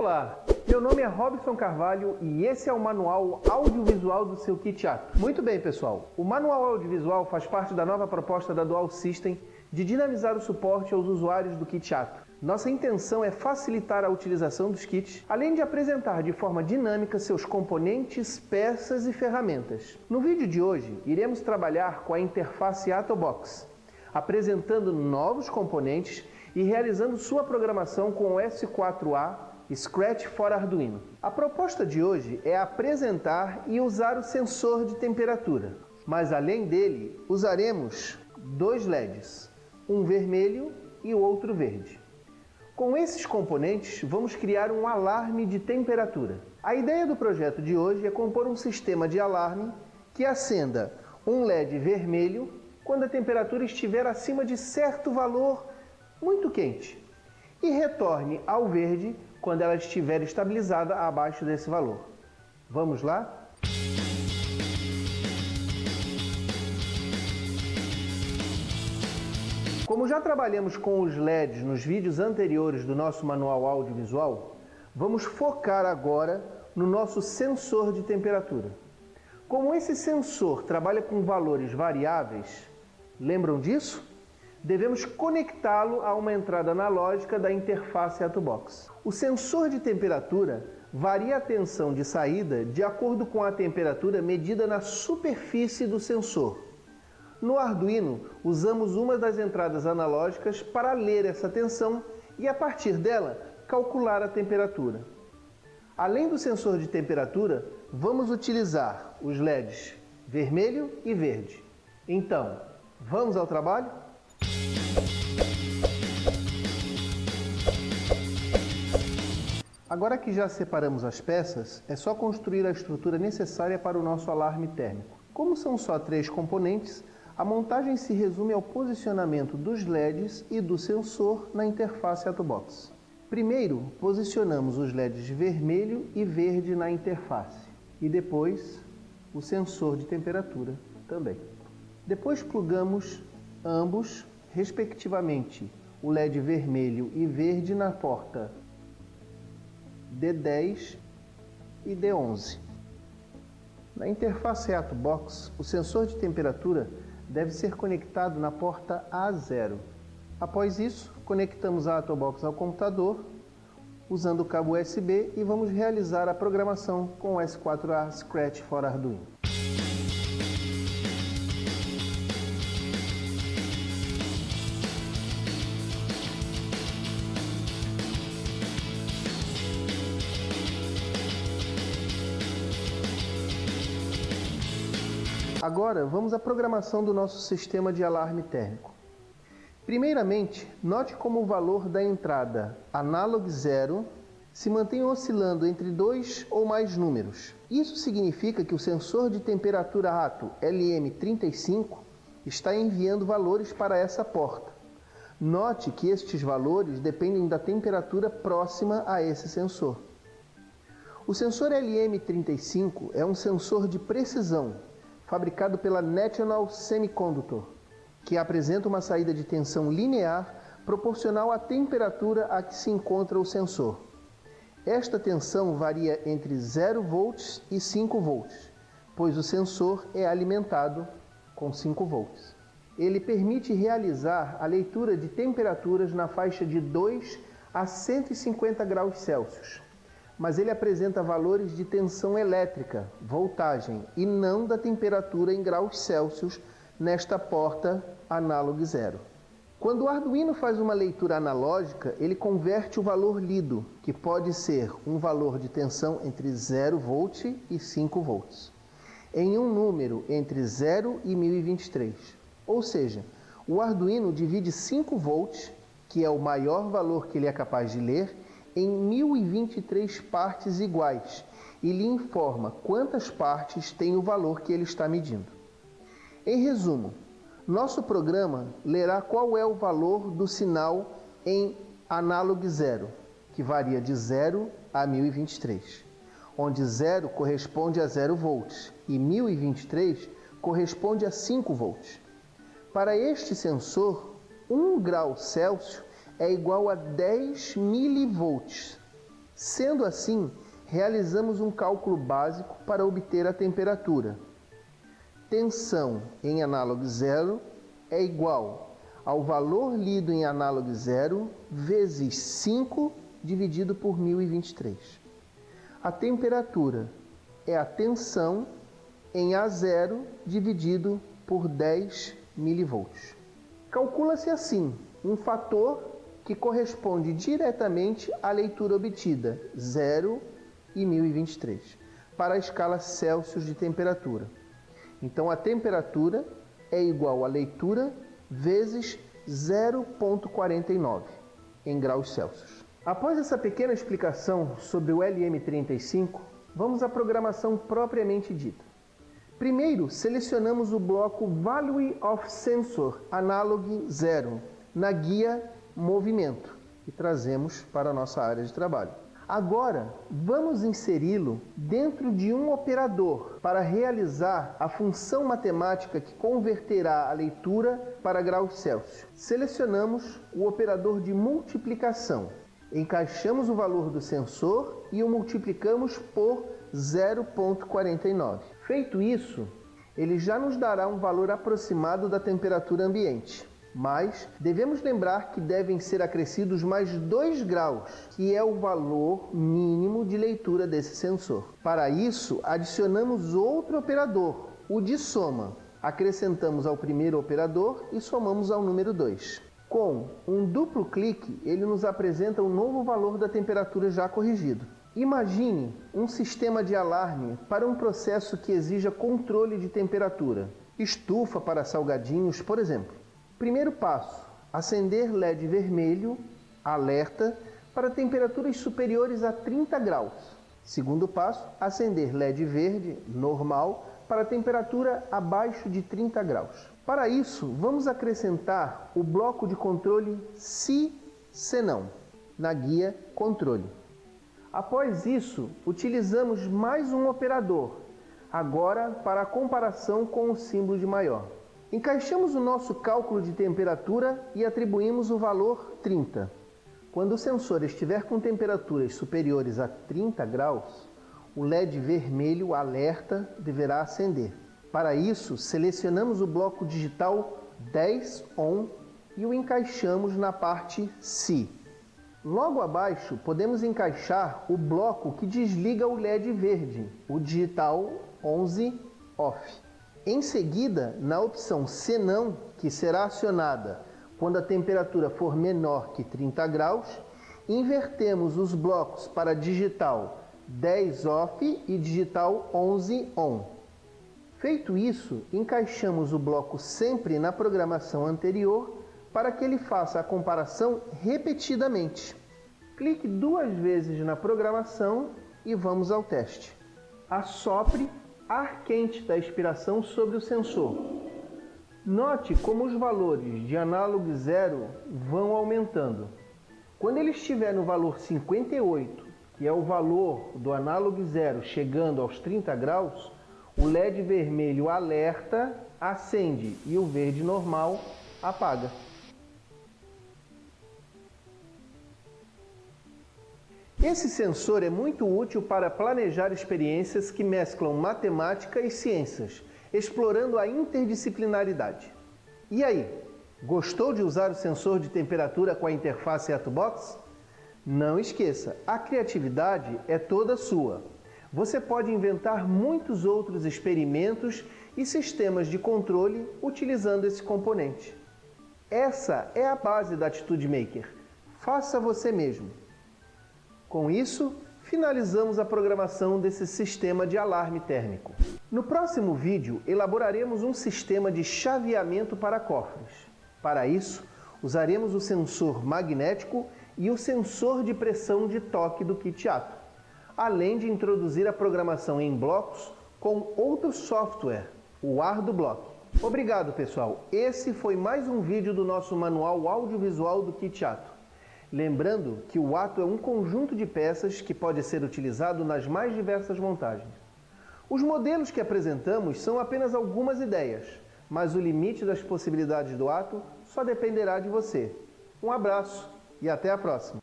Olá, meu nome é Robson Carvalho e esse é o Manual Audiovisual do seu Kit Ato. Muito bem, pessoal, o Manual Audiovisual faz parte da nova proposta da Dual System de dinamizar o suporte aos usuários do Kit Ato. Nossa intenção é facilitar a utilização dos kits, além de apresentar de forma dinâmica seus componentes, peças e ferramentas. No vídeo de hoje, iremos trabalhar com a interface AtoBox, apresentando novos componentes e realizando sua programação com o S4A Scratch for Arduino. A proposta de hoje é apresentar e usar o sensor de temperatura, mas além dele, usaremos dois LEDs, um vermelho e o outro verde. Com esses componentes, vamos criar um alarme de temperatura. A ideia do projeto de hoje é compor um sistema de alarme que acenda um LED vermelho quando a temperatura estiver acima de certo valor muito quente e retorne ao verde quando ela estiver estabilizada abaixo desse valor. Vamos lá? Como já trabalhamos com os LEDs nos vídeos anteriores do nosso manual audiovisual, vamos focar agora no nosso sensor de temperatura. Como esse sensor trabalha com valores variáveis, lembram disso? Devemos conectá-lo a uma entrada analógica da interface AtoBox. O sensor de temperatura varia a tensão de saída de acordo com a temperatura medida na superfície do sensor. No Arduino, usamos uma das entradas analógicas para ler essa tensão e, a partir dela, calcular a temperatura. Além do sensor de temperatura, vamos utilizar os LEDs vermelho e verde. Então, vamos ao trabalho? Agora que já separamos as peças, é só construir a estrutura necessária para o nosso alarme térmico. Como são só 3 componentes, a montagem se resume ao posicionamento dos LEDs e do sensor na interface AtoBox. Primeiro, posicionamos os LEDs vermelho e verde na interface e depois o sensor de temperatura também. Depois plugamos ambos, respectivamente, o LED vermelho e verde na porta D10 e D11. Na interface AtoBox, o sensor de temperatura deve ser conectado na porta A0. Após isso, conectamos a AtoBox ao computador usando o cabo USB e vamos realizar a programação com o S4A Scratch for Arduino. Agora, vamos à programação do nosso sistema de alarme térmico. Primeiramente, note como o valor da entrada analog 0 se mantém oscilando entre 2 ou mais números. Isso significa que o sensor de temperatura ATO LM35 está enviando valores para essa porta. Note que estes valores dependem da temperatura próxima a esse sensor. O sensor LM35 é um sensor de precisão fabricado pela National Semiconductor, que apresenta uma saída de tensão linear proporcional à temperatura a que se encontra o sensor. Esta tensão varia entre 0 volts e 5 volts, pois o sensor é alimentado com 5 volts. Ele permite realizar a leitura de temperaturas na faixa de 2 a 150 graus Celsius, mas ele apresenta valores de tensão elétrica, voltagem, e não da temperatura em graus Celsius nesta porta analog 0. Quando o Arduino faz uma leitura analógica, ele converte o valor lido, que pode ser um valor de tensão entre 0 volt e 5 volts, em um número entre 0 e 1023. Ou seja, o Arduino divide 5 volts, que é o maior valor que ele é capaz de ler, em 1023 partes iguais e lhe informa quantas partes tem o valor que ele está medindo. Em resumo, nosso programa lerá qual é o valor do sinal em analog 0, que varia de 0 a 1023, onde 0 corresponde a 0 volts e 1023 corresponde a 5 volts. Para este sensor, 1 grau Celsius é igual a 10 milivolts, Sendo assim, realizamos um cálculo básico para obter a temperatura. Tensão em análogo zero é igual ao valor lido em análogo zero vezes 5 dividido por 1023. A temperatura é a tensão em A0 dividido por 10 mV. Calcula-se assim um fator que corresponde diretamente à leitura obtida, 0 e 1023, para a escala Celsius de temperatura. Então, a temperatura é igual à leitura vezes 0,49 em graus Celsius. Após essa pequena explicação sobre o LM35, vamos à programação propriamente dita. Primeiro, selecionamos o bloco Value of Sensor Analog 0 na guia Movimento e trazemos para a nossa área de trabalho. Agora, vamos inseri-lo dentro de um operador para realizar a função matemática que converterá a leitura para graus Celsius. Selecionamos o operador de multiplicação. Encaixamos o valor do sensor e o multiplicamos por 0,49. Feito isso, ele já nos dará um valor aproximado da temperatura ambiente. Mas devemos lembrar que devem ser acrescidos mais 2 graus, que é o valor mínimo de leitura desse sensor. Para isso, adicionamos outro operador, o de soma. Acrescentamos ao primeiro operador e somamos ao número 2. Com um duplo clique, ele nos apresenta um novo valor da temperatura já corrigido. Imagine um sistema de alarme para um processo que exija controle de temperatura. Estufa para salgadinhos, por exemplo. Primeiro passo, acender LED vermelho, alerta, para temperaturas superiores a 30 graus. Segundo passo, acender LED verde, normal, para temperatura abaixo de 30 graus. Para isso, vamos acrescentar o bloco de controle se-senão, na guia Controle. Após isso, utilizamos mais um operador, agora para a comparação com o símbolo de maior. Encaixamos o nosso cálculo de temperatura e atribuímos o valor 30. Quando o sensor estiver com temperaturas superiores a 30 graus, o LED vermelho alerta deverá acender. Para isso, selecionamos o bloco digital 10 ON e o encaixamos na parte SI. Logo abaixo, podemos encaixar o bloco que desliga o LED verde, o digital 11 OFF. Em seguida, na opção Senão, que será acionada quando a temperatura for menor que 30 graus, invertemos os blocos para digital 10 OFF e digital 11 ON. Feito isso, encaixamos o bloco sempre na programação anterior para que ele faça a comparação repetidamente. Clique 2 vezes na programação e vamos ao teste. Assopre ar quente da expiração sobre o sensor. Note como os valores de análogo zero vão aumentando. Quando ele estiver no valor 58, que é o valor do análogo zero chegando aos 30 graus, o LED vermelho alerta, acende e o verde normal apaga. Esse sensor é muito útil para planejar experiências que mesclam matemática e ciências, explorando a interdisciplinaridade. E aí, gostou de usar o sensor de temperatura com a interface AtoBox? Não esqueça, a criatividade é toda sua. Você pode inventar muitos outros experimentos e sistemas de controle utilizando esse componente. Essa é a base da Atitude Maker. Faça você mesmo. Com isso, finalizamos a programação desse sistema de alarme térmico. No próximo vídeo, elaboraremos um sistema de chaveamento para cofres. Para isso, usaremos o sensor magnético e o sensor de pressão de toque do kit Ato, além de introduzir a programação em blocos com outro software, o ArduBlock. Obrigado, pessoal! Esse foi mais um vídeo do nosso manual audiovisual do kit Ato. Lembrando que o Ato é um conjunto de peças que pode ser utilizado nas mais diversas montagens. Os modelos que apresentamos são apenas algumas ideias, mas o limite das possibilidades do Ato só dependerá de você. Um abraço e até a próxima!